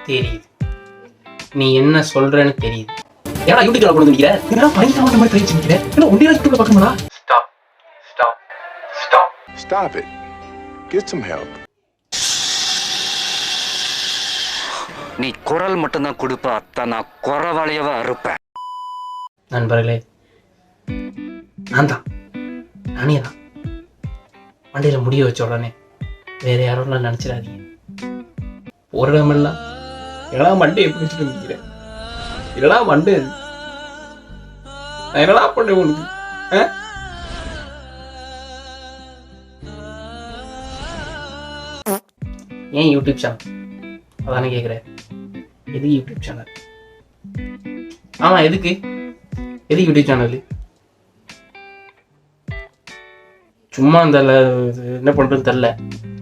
தெரியுது, நீ என்ன சொல்றன்னு தெரியுது. ஏன்னா யூடியூப்ல கொண்டு நிக்கிற, என்ன பையன் மட்டும் மாதிரி ட்ரை பண்ணிக்கிற, என்ன ஒண்ணே யூடியூப்ல பார்க்கணும்டா. Stop stop stop Stop it. Get some help. நீ குரல் மட்டும்தான் கொடுப்ப, அத்தா நான் குறவாளியவா இருப்பேன். நண்பர்களே, நானே தான் வண்டியில முடிய வச்ச உடனே வேற யாரும் நினைச்சிடாதீங்க. ஒரு இடமெல்லாம் என்னடா மண்டே எப்படி வச்சுட்டு நிற்கிறேன், என்னடா மண்டே நான் என்னடா பண்ண உனக்கு? ஏன் யூடியூப் சேனல்? அதானே கேட்குறேன். எது யூடியூப் சேனல்? ஆமாம், எதுக்கு யூடியூப் சேனல்? சும்மா அந்த என்ன பண்ணுறதுன்னு தெரில,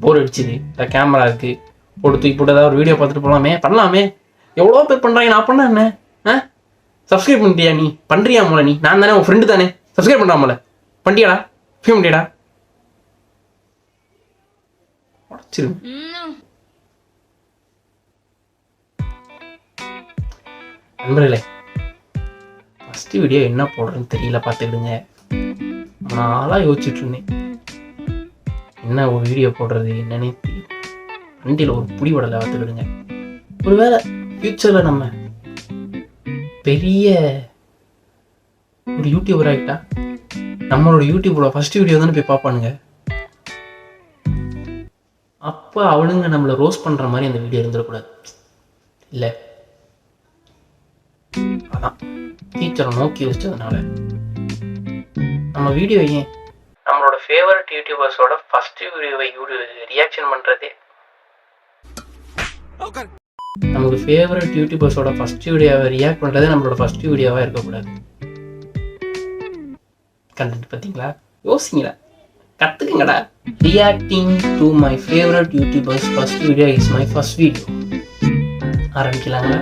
போர் அடிச்சுது, இல்லை கேமரா இருக்குது, போட்டு தூக்கி போட்டு ஏதாவது ஒரு வீடியோ பார்த்துட்டு பண்ணலாமே. எவ்வளோ பேர் பண்ணுறாங்க, நான் பண்ண என்ன? சப்ஸ்கிரைப் பண்ணிட்டியா? நீ பண்ணுறியா போல? நீ நான் தானே உன் ஃப்ரெண்டு தானே, சப்ஸ்கிரைப் பண்ணுறாமல பண்ணிட்டியாடா? ஃபீல் பண்ணியாடா? உடச்சிரு. நண்பர்களே, ஃபஸ்ட்டு வீடியோ என்ன போடுறேன்னு தெரியல, பார்த்துக்கிடுங்க. நான்லாம் யோசிச்சுட்டு இருந்தேன் என்ன ஒரு வீடியோ போடுறது என்னன்னே தெரியும். வண்டியில் ஒரு புடி உடலை பார்த்துக்கிடுங்க. ஒருவேளை ஃப்யூச்சரில் நம்ம பெரிய ஒரு யூடியூபர் ஆகிட்டா நம்மளோட யூடியூபோட ஃபஸ்ட் வீடியோ தானே போய் பார்ப்பானுங்க. அப்போ அவனுங்க நம்மளை ரோஸ்ட் பண்ணுற மாதிரி அந்த வீடியோ இருந்துடக்கூடாது இல்லை. அதான் ஃபியூச்சரை நோக்கி வச்சதுனால நம்ம வீடியோ ஏன் நம்மளோட ஃபேவரட் யூடியூபர்ஸோட ஃபர்ஸ்ட் வீடியோவை ரியாக்ஷன் பண்ணுறதே, நமக்கு ஃபேவரட் யூடியூபர்ஸோட ஃபர்ஸ்ட் வீடியோவை ரியாக்ட் பண்ணுறதே நம்மளோட ஃபர்ஸ்ட் வீடியோவாக இருக்கக்கூடாது. கண்டென்ட் பார்த்தீங்களா? யோசிங்களா, கற்றுக்குங்கடா. Reacting to my favourite YouTubers first video is my first video. ஆரம்பிக்கலாங்களா?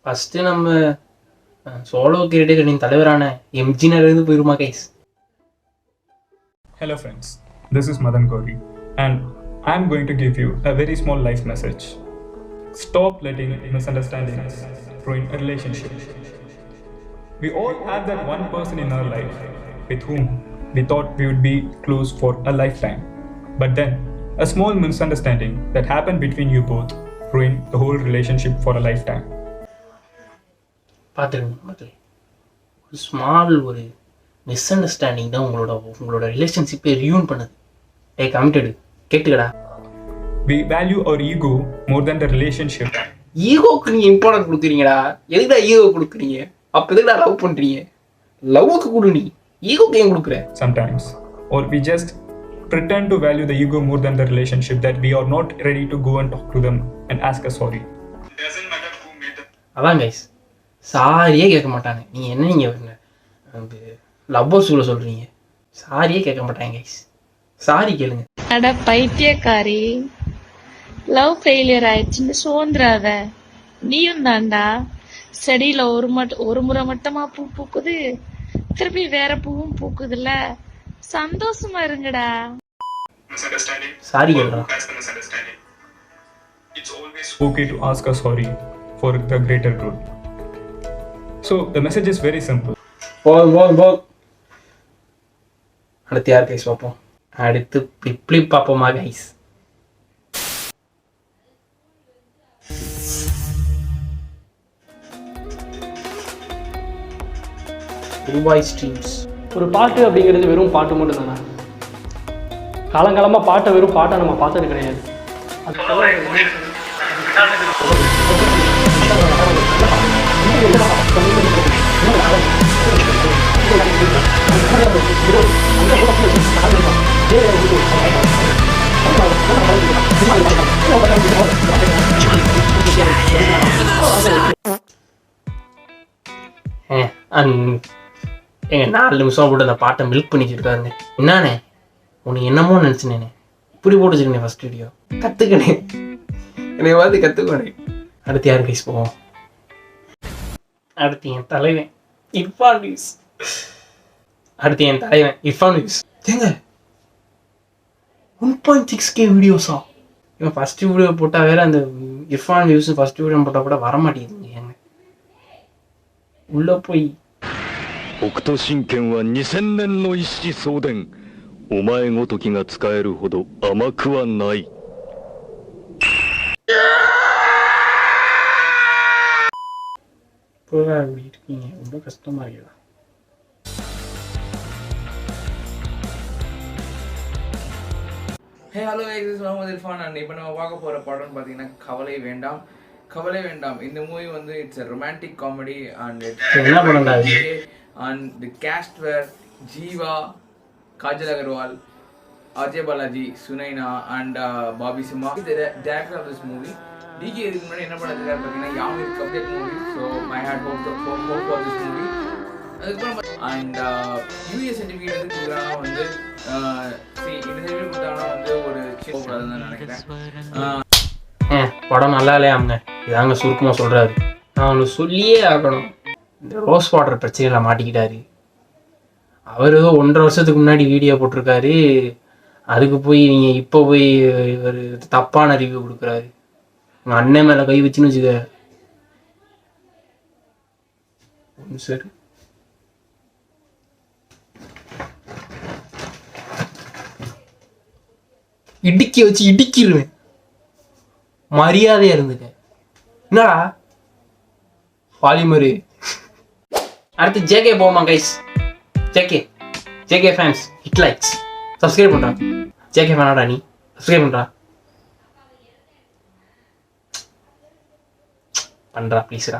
ஃபஸ்ட்டு நம்ம சோலோ கிரியேட்டரின் தலைவரான எம்ஜினிலிருந்து போயிருமா guys. Hello friends, this is Madan Gauri and I'm going to give you a very small life message. Stop letting misunderstandings ruin a relationship. We all have that one person in our life with whom we thought we would be close for a lifetime. But then, a small misunderstanding that happened between you both ruined the whole relationship for a lifetime. பார்த்துருங்க, ஒரு small ஒரு miss understanding தான் உங்களோட ரிலேஷன்ஷிப்பை ruin பண்ணுது. Committed கேட்டுக்கடா. We value our ego more than the relationship. ஈகோக்கு நீங்கள் இம்பார்ட்டன்ட் கொடுக்குறீங்கடா. எதுக்குடா ஈகோ கொடுக்குறீங்க? அப்போ எதுக்குடா லவ் பண்ணுறீங்க? லவ்வுக்கு கொடு, நீ ஈகோக்கு ஏன் கொடுக்குற? Sometimes, or we just pretend to value the ego more than the relationship, that we are not ready to go and talk to them and ask a sorry. அதான் கைஸ், சாரியே கேட்க மாட்டாங்க. நீங்கள் லவ்வர்ஸ் கூட சொல்கிறீங்க, சாரியே கேட்க மாட்டாங்க கைஸ். சாரி கேளுங்க. அட பைத்தியக்காரி, லவ் ஃபெயிலியர் ஆயிடுச்சுன்னு சோந்துராத. நீயும் தாண்டா செடியில ஒரு முறை மட்டுமா பூ பூக்குது, திருப்பி வேற பூவும் பூக்குதுல்ல. சந்தோஷமா இருங்கடா. சாரி கேளுடா. It's always okay to ask a sorry for the greater good. So the message is very simple. போதும். அடுத்து யார் கைஸ் பார்ப்போம்? அடுத்து பிளிப் பார்ப்போமா கைஸ்? ரூபாய் ஸ்ட்ரீம்ஸ். ஒரு பாட்டு அப்படிங்கிறது வெறும் பாட்டு மட்டும் தானே. காலங்காலமாக பாட்டை வெறும் பாட்டை நம்ம பார்த்தது கிடையாது. எங்க 4 நிமிஷம் போட்டு அந்த பாட்டை மில்க் பண்ணிக்கிட்டு என்னானே உனக்கு என்னமோ நினச்சினேனே, இப்படி போட்டு வச்சுருக்கேன் ஃபர்ஸ்ட் வீடியோ. கற்றுக்கினேன், என்னை பார்த்து கற்றுக்கணும். அடுத்து யார் கைஸ் போவோம்? அடுத்து என் தலைவன் இர்ஃபான் நியூஸ். ஏங்க 1.6K வீடியோஸா? இவன் ஃபஸ்ட்டு வீடியோ போட்டால் வேறு அந்த இர்ஃபான் வியூஸ் ஃபஸ்ட்டு வீடியோ போட்டால் கூட வரமாட்டேங்குதுங்க. ஏங்க உள்ளே போய் 北斗神拳は2000年の一子相伝。お前ごときが使えるほど甘くはない。இப்போ அப்படி இருக்கீங்க, ரொம்ப கஷ்டமாக இருக்குதா? Hey hello guys, this is Mohammed Irfan and இப்போ நம்ம பார்க்க போகிற படம்னு பார்த்தீங்கன்னா கவலை வேண்டாம். கவலை வேண்டாம் இந்த மூவி வந்து it's a romantic comedy and என்ன படம்டா இது? and the cast were Jiiva, Kajal Aggarwal, Ajay Balaji, Sunaina and Bobby Simha. The director of this movie DK இதுக்கு முன்னாடி என்ன பண்ணிருக்காரு பார்த்தீங்கன்னா யாமிர் கப்டேட் movie. So my hate hope for this movie. அதுக்கப்புறம் அண்ட் யூஏ சர்டிஃபிகேட் எதுக்கு கொடுக்குறாங்கன்னா வந்து இந்த சர்டிஃபிகேட் கொடுத்தாங்கன்னா வந்து ஒரு கூடாதுன்னு தான் நினைக்கிறேன். படம் நல்லா இல்லையாங்க, இதாங்க சுருக்கமாக சொல்கிறாரு. நான் அவனுக்கு சொல்லியே ஆகணும். இந்த ரோஸ் வாட்டர் பிரச்சனையில் மாட்டிக்கிட்டாரு. அவர் ஏதோ 1.5 வருஷத்துக்கு முன்னாடி வீடியோ போட்டிருக்காரு, அதுக்கு போய் நீங்கள் இப்போ போய் ஒரு தப்பான ரிவ்யூ கொடுக்குறாரு. உங்கள் அண்ணன் மேலே கை வச்சுன்னு வச்சுக்க. ஒன்று சரி, இடுக்கி வச்சு இடுக்கிடுவேன். மரியாதையா இருந்துக்க. என்னடா பாலிமரு? அடுத்து ஜேகே போமா guys. JK fans hit likes subscribe பண்ணுறான். ஜேகே ஃபேனாடா நீ? சப்ஸ்கிரைப் பண்ணுறா ப்ளீஸ்ரா.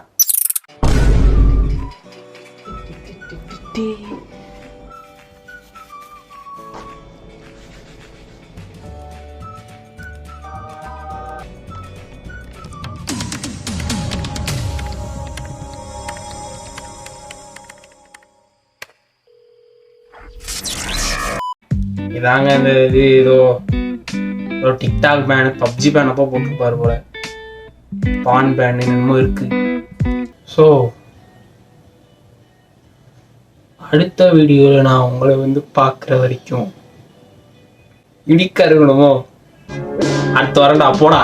இதாங்க இந்த இது ஏதோ டிக்டாக் பேனு பப்ஜி பேன் அப்போ போட்டிருப்பாரு போல, பான் பேன் என்னமோ இருக்கு. ஸோ அடுத்த வீடியோவில் நான் உங்களை வந்து பார்க்குற வரைக்கும் இடிக்க இருக்கணுமோ? அடுத்த வரண்டா போடா.